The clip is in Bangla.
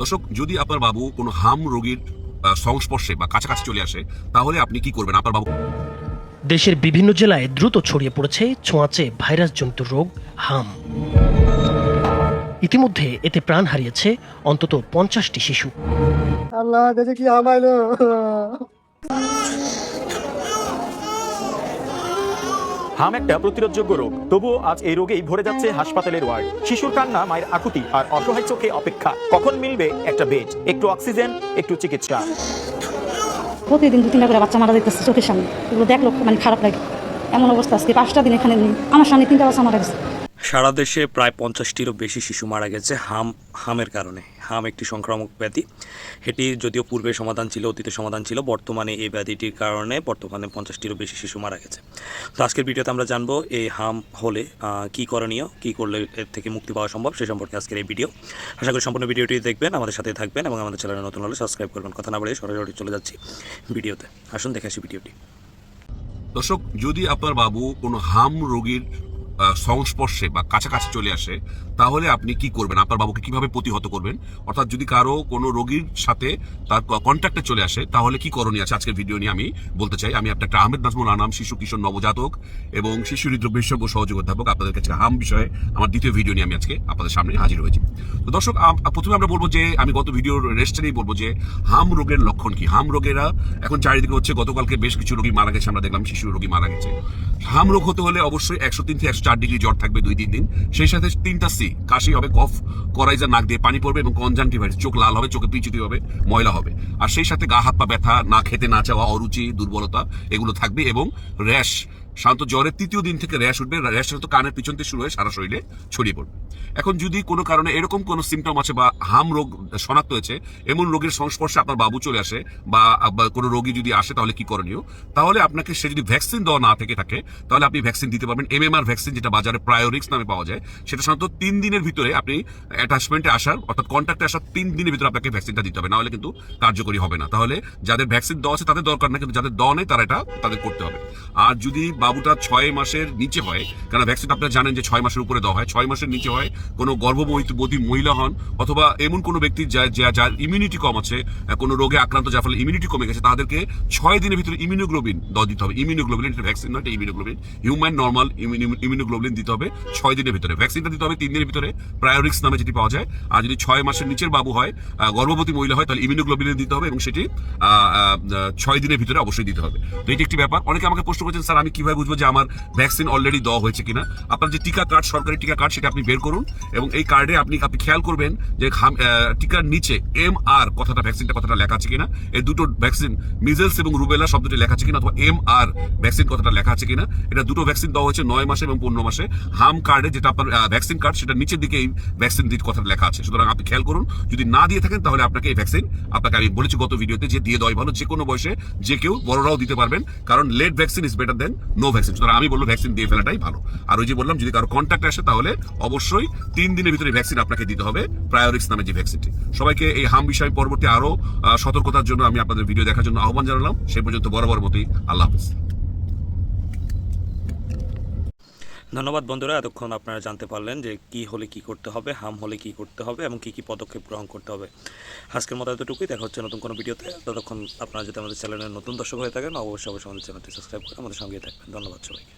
দর্শক, যদি আপনার বাবু কোনো হাম রোগীর সংস্পর্শে বা কাছাকাছি চলে আসে তাহলে আপনি কি করবেন আপনার বাবু? দেশের বিভিন্ন জেলায় দ্রুত ছড়িয়ে পড়েছে ছোঁয়াচে ভাইরাসজনিত রোগ হাম। ইতিমধ্যে এতে প্রাণ হারিয়েছে অন্তত 50টি শিশু। আল্লাহ দেশে কি হামাইলো। হাম একটা প্রতিরোধযোগ্য রোগ, তবুও আজ এই রোগেই ভরে যাচ্ছে হাসপাতালের ওয়ার্ড। শিশুর কান্না, মায়ের আকুতি আর অসহায় চোখে অপেক্ষা, কখন মিলবে একটা বেড, একটু অক্সিজেন, একটু চিকিৎসা। প্রতিদিন 2-3টা করে বাচ্চা মারা যাইতেছে চোখের সামনে, এগুলো দেখলো মানে খারাপ লাগে। এমন অবস্থা আজকে 5টা দিন এখানে আমার সামনে 3টা বাচ্চা মারা গেছে। সারা দেশে প্রায় 50টিরও বেশি শিশু মারা গেছে হামের কারণে। হাম একটি সংক্রামক ব্যাধি। এটি যদিও পূর্বে সমাধান ছিল, অতীতে সমাধান ছিল, বর্তমানে এই ব্যাধিটির কারণে 50টিরও বেশি শিশু মারা গেছে। তো আজকের ভিডিওতে আমরা জানবো এই হাম হলে কী করণীয়, কী করলে এর থেকে মুক্তি পাওয়া সম্ভব সে সম্পর্কে আজকের এই ভিডিও। আশা করি সম্পূর্ণ ভিডিওটি দেখবেন, আমাদের সাথে থাকবেন এবং আমাদের চ্যানেলে নতুন হলে সাবস্ক্রাইব করবেন। কথা না বাড়িয়ে সরাসরি চলে যাচ্ছি ভিডিওতে। আসুন দেখে আসি ভিডিওটি। দর্শক, যদি আপনার বাবু কোনো হাম রোগীর সংস্পর্শে বা কাছাকাছি চলে আসে তাহলে আপনি কি করবেন, আপনার বাবুকে কিভাবে প্রতিহত করবেন? অর্থাৎ যদি কারো কোনো রোগীর সাথে তার কন্ট্যাক্টে চলে আসে তাহলে কি করণীয় আছে আজকের ভিডিও নিয়ে আমি বলতে চাই। আমি একটা আহমেদ নাজমুল আনাম, শিশু কিশোর নবজাতক এবং শিশু হৃদরোগ বিশেষজ্ঞ সহযোগী অধ্যাপক, আপনাদের কাছে হাম বিষয়ে আমার দ্বিতীয় ভিডিও নিয়ে আমি আজকে আপনাদের সামনে হাজির হয়েছি। তো দর্শক, প্রথমে আমরা বলবো যে আমি গত ভিডিওর রেস্টেই বলবো যে হাম রোগের লক্ষণ কি। হাম রোগেরা এখন চারিদিকে হচ্ছে, গতকালকে বেশ কিছু রোগী মারা গেছে, আমরা দেখলাম শিশু রোগী মারা গেছে। হাম রোগ হতে হলে অবশ্যই 103 থেকে 104 ডিগ্রি জ্বর থাকবে 2-3 দিন, সেই সাথে 3টা সি, কাশি হবে, কফ, করাইজা, নাক দিয়ে পানি পড়বে এবং কনজাংটিভাইটিস, চোখ লাল হবে, চোখে পিচুতি হবে, ময়লা হবে, আর সেই সাথে গা হাত পা ব্যথা, না খেতে না চাওয়া, অরুচি, দুর্বলতা এগুলো থাকবে এবং র্যাশ। সাধারণত জ্বরের 3য় দিন থেকে র্যাশ উঠবে। র্যাশ তো কানের পিছন থেকে শুরু হয়ে সারা শরীরে ছড়িয়ে পড়বে। এখন যদি কোনো কারণে এরকম কোনো সিমটম আছে বা হাম রোগ শনাক্ত হয়েছে, এমন রোগের সংস্পর্শে আপনার বাবু চলে আসে বা কোনো রোগী যদি আসে তাহলে কি করণীয়? তাহলে আপনাকে, সে যদি ভ্যাকসিন দেওয়া না থেকে থাকে তাহলে আপনি ভ্যাকসিন দিতে পারবেন। MMR ভ্যাকসিন, যেটা বাজারে প্রায়োরিক্স নামে পাওয়া যায়, সেটা সাধারণত 3 দিনের ভিতরে আপনি অ্যাটাচমেন্টে আসার অর্থাৎ কন্ট্যাক্টে আসার 3 দিনের ভিতরে আপনাকে ভ্যাকসিনটা দিতে হবে, না হলে কিন্তু কার্যকরী হবে না। তাহলে যাদের ভ্যাকসিন দেওয়া আছে তাদের দরকার না, কিন্তু যাদের দেওয়া নেই তারা এটা তাদের করতে হবে। আর যদি বাবুটা 6 মাসের নিচে হয়, কারণ ভ্যাকসিন আপনারা জানেন যে 6 মাসের উপরে দেওয়া হয়, 6 মাসের নিচে হয়, কোনো গর্ভবতী মহিলা হন অথবা এমন কোনো ব্যক্তি যার ইমিউনিটি কম আছে, কোনো রোগে আক্রান্ত যার ফলে ইমিউনিটি কমে গেছে, তাদেরকে 6 দিনের ভিতরে ইমিউনোগ্লোবিন দিতে হবে। ইমিউনোগ্লোবিন, এটা ভ্যাকসিন নয়, এটা ইমিউনোগ্লোবিন, হিউম্যান নর্মাল ইমিউনোগ্লোবিন দিতে হবে 6 দিনের ভিতরে। ভ্যাকসিনটা দিতে হবে 3 দিনের ভিতরে, প্রায়োরিক্স নামে যেটি পাওয়া যায়। আর যদি 6 মাসের নিচের বাবু হয়, গর্ভবতী মহিলা হয়, তাহলে ইমিউনোগ্লোবিন দিতে হবে এবং সেটি 6 দিনের ভিতরে অবশ্যই দিতে হবে। তো এটি একটি ব্যাপার। অনেকে আমাকে প্রশ্ন করেছেন, স্যার আমি কিভাবে বুঝবো যে আমার ভ্যাকসিন অলরেডি দেওয়া হয়েছে কিনা? আপনার যে টিকা কার্ড, সরকারি টিকা কার্ড, সেটা আপনি বের করুন এবং এই কার্ডে আপনি খেয়াল করবেন যে টিকার নিচে MR কথাটা, ভ্যাকসিনটা কথাটা লেখা আছে কিনা। এই দুটো ভ্যাকসিন, মিজেলস এবং রুবেলা শব্দটি লেখা আছে কিনা, অথবা MR ভ্যাকসিন কথাটা লেখা আছে কিনা। এটা দুটো ভ্যাকসিন দেওয়া হয়েছে 9 মাসে এবং 15 মাসে। হাম কার্ডে, যেটা আপনার ভ্যাকসিন কার্ড, সেটা নিচের দিকে এই ভ্যাকসিন কথাটা লেখা আছে। সুতরাং আপনি খেয়াল করুন, যদি না দিয়ে থাকেন তাহলে আপনাকে এই ভ্যাকসিন, আপনাকে আমি বলেছি গত ভিডিওতে যে দিয়ে দেওয়াই ভালো। যে কোনো বয়সে যে কেউ, বড়রাও দিতে পারবেন, কারণ late vaccine is better than no vaccine. সুতরাং আমি বলবো ভ্যাকসিন দিয়ে ফেলাটাই ভালো। আর ওই যে বললাম, যদি কারো কন্ট্যাক্ট আসে তাহলে অবশ্যই 3 দিনের ভিতরে ভ্যাকসিন আপনাকে দিতে হবে, প্রায়োরিক্স নামে যে ভ্যাকসিনটি। সবাইকে এই হাম বিষয়ে পরবর্তী আরো সতর্কতার জন্য আমি আপনাদের ভিডিও দেখার জন্য আহ্বান জানালাম। সে পর্যন্ত বরাবর মতোই আল্লাহ হাফেজ। ধন্যবাদ বন্ধুরা, এতক্ষণ আপনারা জানতে পারলেন যে কি হলে কি করতে হবে, হাম হলে কি করতে হবে এবং কি পদক্ষেপ গ্রহণ করতে হবে। আজকের মতো এতটুকুই। দেখা হচ্ছে নতুন কোনো ভিডিওতে। ততক্ষণ আপনারা যদি আমাদের চ্যানেলের নতুন দর্শক হয়ে থাকেন, অবশ্যই আমাদের চ্যানেলটি সাবস্ক্রাইব করে আমাদের সঙ্গেই থাকবেন। ধন্যবাদ সবাইকে।